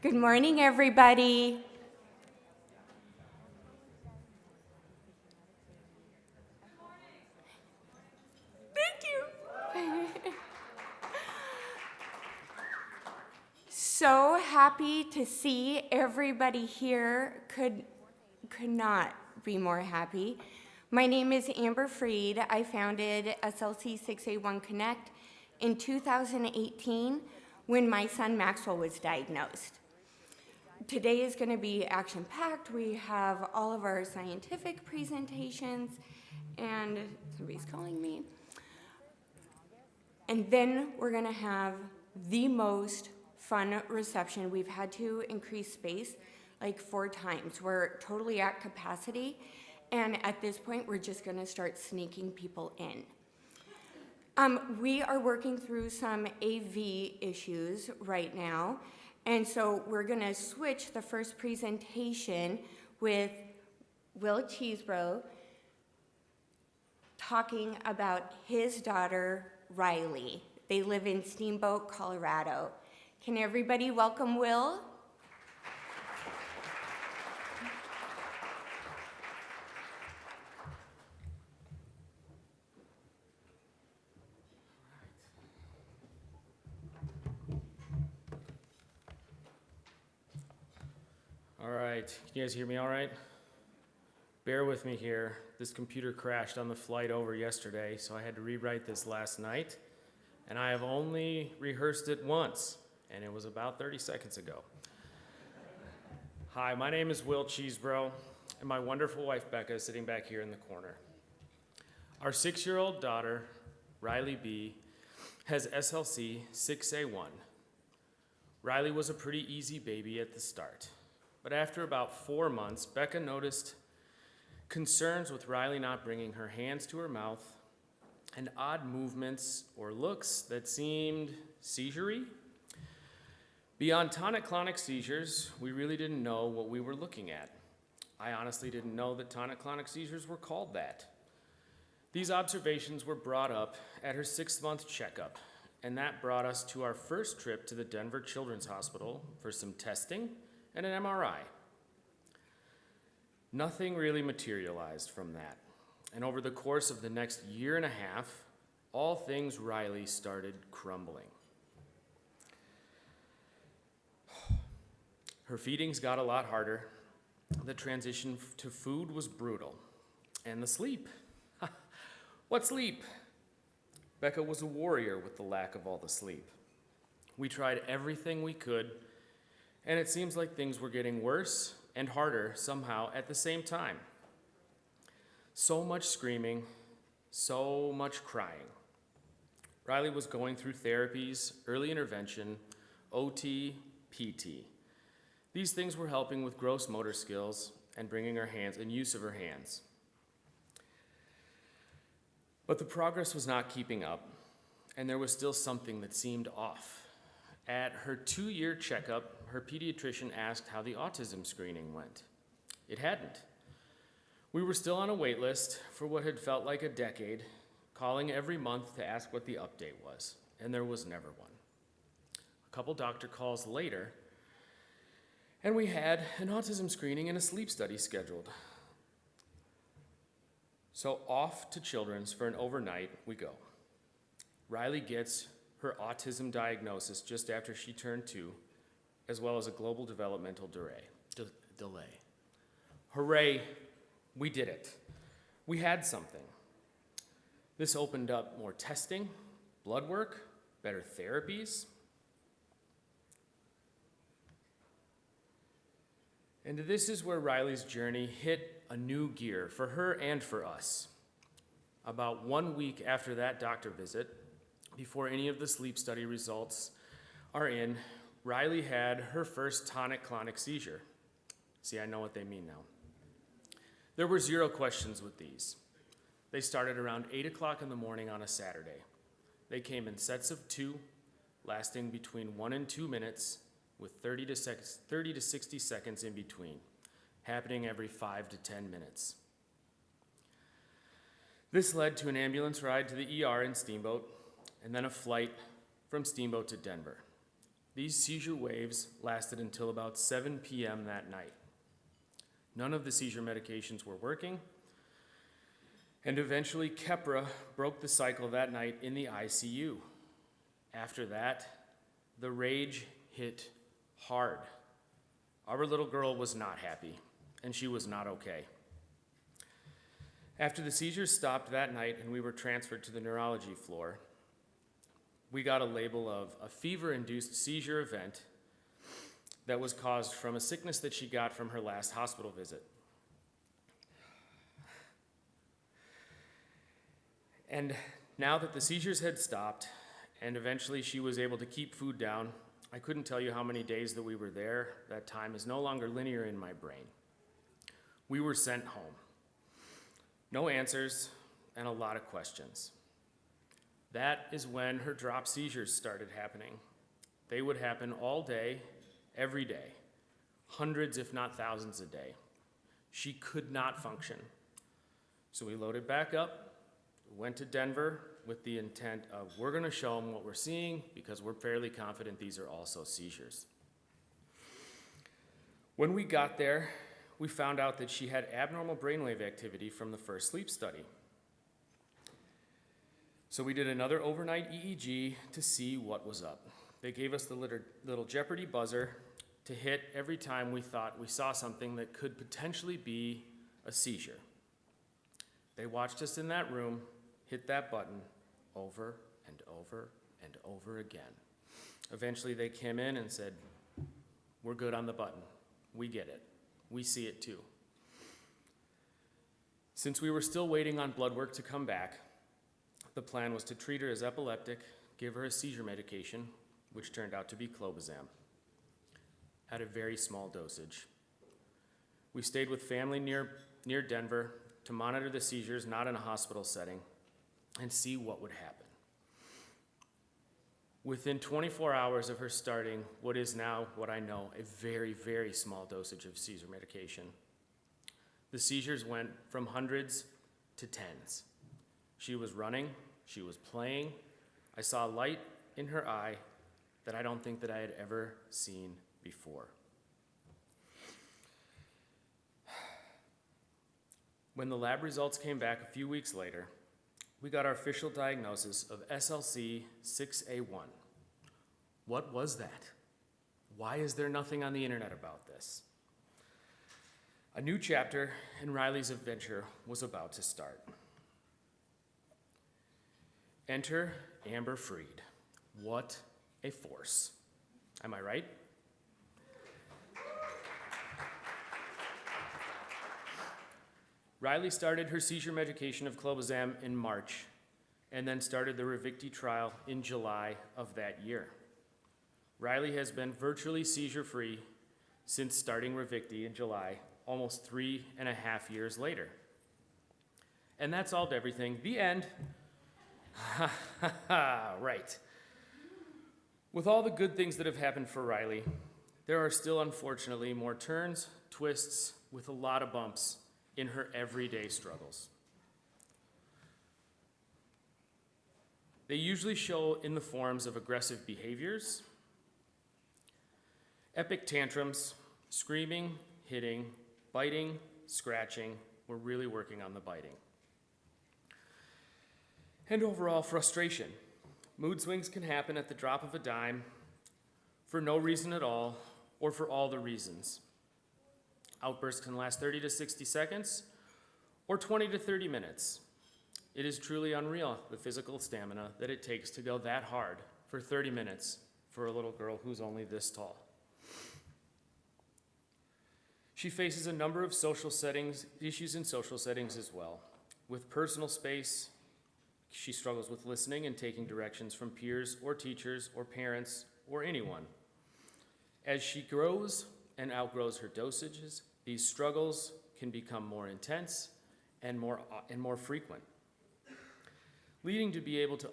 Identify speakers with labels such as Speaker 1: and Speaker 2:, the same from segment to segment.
Speaker 1: Good morning, everybody. Thank you. So happy to see everybody here. Could not be more happy. My name is Amber Freed. I founded SLC6A1 Connect in 2018 when my son Maxwell was diagnosed. Today is going to be action-packed. We have all of our scientific presentations, and somebody's calling me. And then we're going to have the most fun reception. We've had to increase space like 4 times. We're totally at capacity, and at this point, we're just going to start sneaking people in. We are working through some AV issues right now, and so we're going to switch the first presentation with Will Cheesebro talking about his daughter, Riley. They live in Steamboat, Colorado. Can everybody welcome Will?
Speaker 2: All right, can you guys hear me all right? Bear with me here. This computer crashed on the flight over yesterday, so I had to rewrite this last night, and I have only rehearsed it once, and it was about 30 seconds ago. Hi, my name is Will Cheesebro, and my wonderful wife Becca is sitting back here in the corner. Our 6-year-old daughter, Riley B., has SLC6A1. Riley was a pretty easy baby at the start. But after about 4 months, Becca noticed concerns with Riley not bringing her hands to her mouth and odd movements or looks that seemed seizure-y. Beyond tonic-clonic seizures, we really didn't know what we were looking at. I honestly didn't know that tonic-clonic seizures were called that. These observations were brought up at her 6-month checkup, and that brought us to our first trip to the Denver Children's Hospital for some testing and an MRI. Nothing really materialized from that. And over the course of the next 1.5 years, all things Riley started crumbling. Her feedings got a lot harder. The transition to food was brutal. And the sleep. What sleep? Becca was a warrior with the lack of all the sleep. We tried everything we could, and it seems like things were getting worse and harder somehow at the same time. So much screaming, so much crying. Riley was going through therapies, early intervention, OT, PT. These things were helping with gross motor skills and bringing her hands and use of her hands. But the progress was not keeping up, and there was still something that seemed off. At her 2-year checkup, her pediatrician asked how the autism screening went. It hadn't. We were still on a wait list for what had felt like a decade, calling every month to ask what the update was, and there was never one. A couple doctor calls later, and we had an autism screening and a sleep study scheduled. So off to Children's for an overnight we go. Riley gets her autism diagnosis just after she turned 2, as well as a global developmental delay. Hooray, we did it. We had something. This opened up more testing, blood work, better therapies. And this is where Riley's journey hit a new gear for her and for us. About 1 week after that doctor visit, before any of the sleep study results are in, Riley had her first tonic-clonic seizure. See, I know what they mean now. There were 0 questions with these. They started around 8 o'clock in the morning on a Saturday. They came in sets of 2, lasting between 1 and 2 minutes, with 30 to 60 seconds in between, happening every 5 to 10 minutes. This led to an ambulance ride to the ER in Steamboat, and then a flight from Steamboat to Denver. These seizure waves lasted until about 7 p.m. that night. None of the seizure medications were working, and eventually Keppra broke the cycle that night in the ICU. After that, the rage hit hard. Our little girl was not happy, and she was not okay. After the seizures stopped that night and we were transferred to the neurology floor, we got a label of a fever-induced seizure event that was caused from a sickness that she got from her last hospital visit. And now that the seizures had stopped and eventually she was able to keep food down, I couldn't tell you how many days that we were there. That time is no longer linear in my brain. We were sent home. No answers and a lot of questions. That is when her drop seizures started happening. They would happen all day, every day, hundreds if not thousands a day. She could not function. So we loaded back up, went to Denver with the intent of we're gonna show them what we're seeing because we're fairly confident these are also seizures. When we got there, we found out that she had abnormal brainwave activity from the first sleep study. So we did another overnight EEG to see what was up. They gave us the little Jeopardy buzzer to hit every time we thought we saw something that could potentially be a seizure. They watched us in that room, hit that button over and over and over again. Eventually they came in and said, we're good on the button. We get it. We see it too. Since we were still waiting on blood work to come back, the plan was to treat her as epileptic, give her a seizure medication, which turned out to be clobazam, at a very small dosage. We stayed with family near Denver to monitor the seizures, not in a hospital setting, and see what would happen. Within 24 hours of her starting what is now, what I know, a very, very small dosage of seizure medication, the seizures went from hundreds to tens. She was running, she was playing. I saw light in her eye that I don't think that I had ever seen before. When the lab results came back a few weeks later, we got our official diagnosis of SLC6A1. What was that? Why is there nothing on the internet about this? A new chapter in Riley's adventure was about to start. Enter Amber Freed. What a force. Am I right? Riley started her seizure medication of clobazam in March and then started the Ravicti trial in July of that year. Riley has been virtually seizure-free since starting Ravicti in July, almost 3.5 years later. And that's all to everything. The end. Right. With all the good things that have happened for Riley, there are still, unfortunately, more turns, twists, with a lot of bumps in her everyday struggles. They usually show in the forms of aggressive behaviors, epic tantrums, screaming, hitting, biting, scratching. We're really working on the biting. And overall frustration. Mood swings can happen at the drop of a dime, for no reason at all, or for all the reasons. Outbursts can last 30 to 60 seconds, or 20 to 30 minutes. It is truly unreal, the physical stamina that it takes to go that hard for 30 minutes for a little girl who's only this tall. She faces a number of issues in social settings as well. With personal space, she struggles with listening and taking directions from peers or teachers or parents or anyone. As she grows and outgrows her dosages, these struggles can become more intense and more frequent, leading to be able to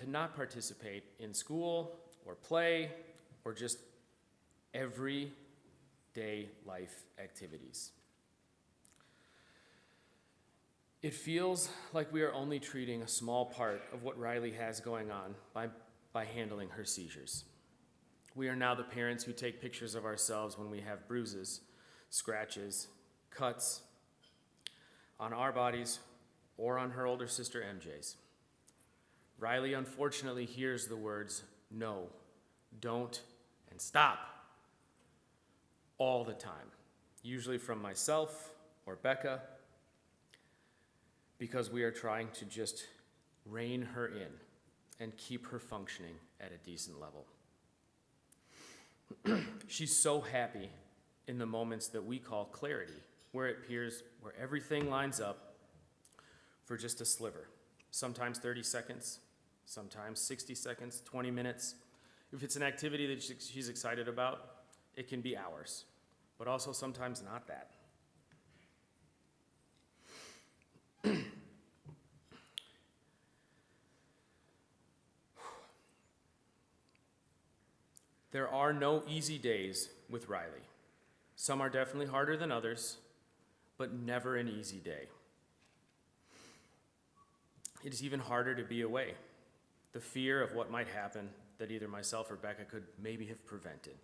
Speaker 2: not participate in school or play or just everyday life activities. It feels like we are only treating a small part of what Riley has going on by handling her seizures. We are now the parents who take pictures of ourselves when we have bruises, scratches, cuts on our bodies or on her older sister MJ's. Riley unfortunately hears the words no, don't, and stop all the time, usually from myself or Becca, because we are trying to just rein her in and keep her functioning at a decent level. She's so happy in the moments that we call clarity, where it appears where everything lines up for just a sliver, sometimes 30 seconds, sometimes 60 seconds, 20 minutes. If it's an activity that she's excited about, it can be hours, but also sometimes not that. There are no easy days with Riley. Some are definitely harder than others, but never an easy day. It is even harder to be away. The fear of what might happen that either myself or Becca could maybe have prevented.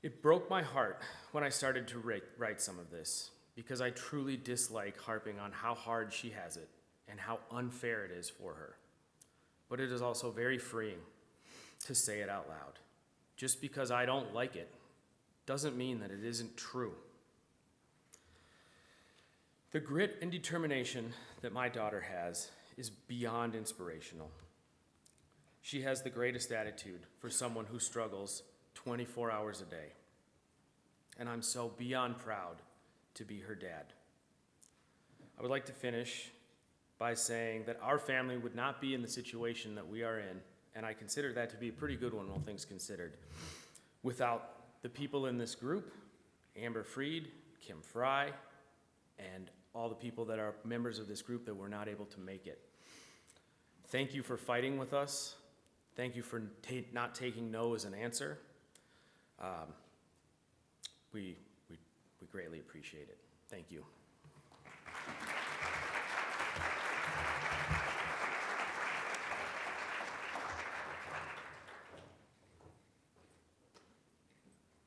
Speaker 2: It broke my heart when I started to write some of this, because I truly dislike harping on how hard she has it and how unfair it is for her. But it is also very freeing to say it out loud. Just because I don't like it doesn't mean that it isn't true. The grit and determination that my daughter has is beyond inspirational. She has the greatest attitude for someone who struggles 24 hours a day. And I'm so beyond proud to be her dad. I would like to finish by saying that our family would not be in the situation that we are in, and I consider that to be a pretty good one, all things considered, without the people in this group, Amber Freed, Kim Fry, and all the people that are members of this group that were not able to make it. Thank you for fighting with us. Thank you for not taking no as an answer. We greatly appreciate it. Thank you.